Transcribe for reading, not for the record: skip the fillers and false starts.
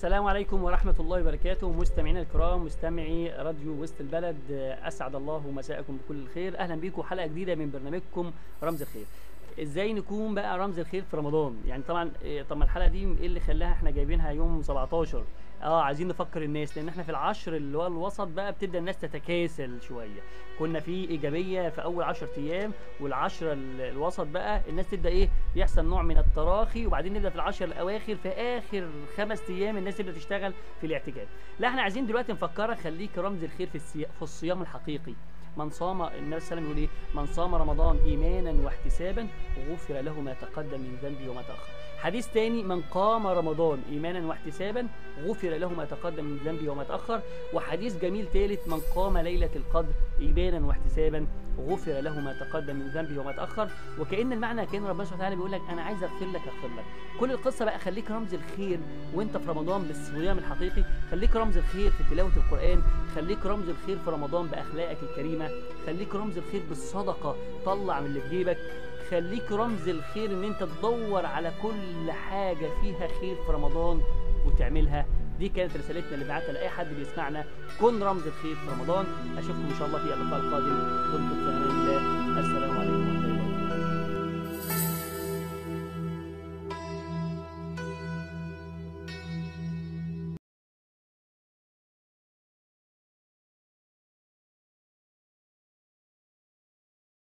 السلام عليكم ورحمة الله وبركاته. مستمعينا الكرام، مستمعي راديو وسط البلد، أسعد الله مساءكم بكل الخير. أهلا بيكم حلقة جديدة من برنامجكم رمز الخير. ازاي نكون بقى رمز الخير في رمضان؟ يعني طبعا الحلقة دي ايه اللي خلاها احنا جايبينها يوم 17؟ عايزين نفكر الناس، لان احنا في العشر اللي هو الوسط بقى بتبدا الناس تتكاسل شويه. كنا في ايجابيه في اول 10 ايام، والعشر الوسط بقى الناس تبدا يحصل نوع من التراخي، وبعدين نبدا في العشر الاواخر في اخر 5 ايام الناس تبدا تشتغل في الاعتكاف. لا، احنا عايزين دلوقتي نفكرك خليك رمز الخير في الصيام الحقيقي. من صام، النبي صلى الله عليه وسلم يقول ايه؟ من صام رمضان ايمانا واحتسابا غفر له ما تقدم من ذنبه وما تاخر. حديث تاني: من قام رمضان ايمانا واحتسابا غفر له ما تقدم من ذنبه وما تاخر. وحديث جميل ثالث: من قام ليله القدر ايمانا واحتسابا غفر له ما تقدم من ذنبه وما تاخر. وكأن المعنى كان ربنا سبحانه وتعالى بيقول لك انا عايز اغفر لك اغفر لك. كل القصه بقى خليك رمز الخير وانت في رمضان بالصيام الحقيقي، خليك رمز الخير في تلاوه القران، خليك رمز الخير في رمضان باخلاقك الكريمه، خليك رمز الخير بالصدقه، طلع من اللي في جيبك، خليك رمز الخير ان انت تدور على كل حاجه فيها خير في رمضان وتعملها. دي كانت رسالتنا اللي بعتها لاي حد بيسمعنا: كن رمز الخير في رمضان. اشوفكم ان شاء الله في اللقاء القادم. دمتم في امان الله.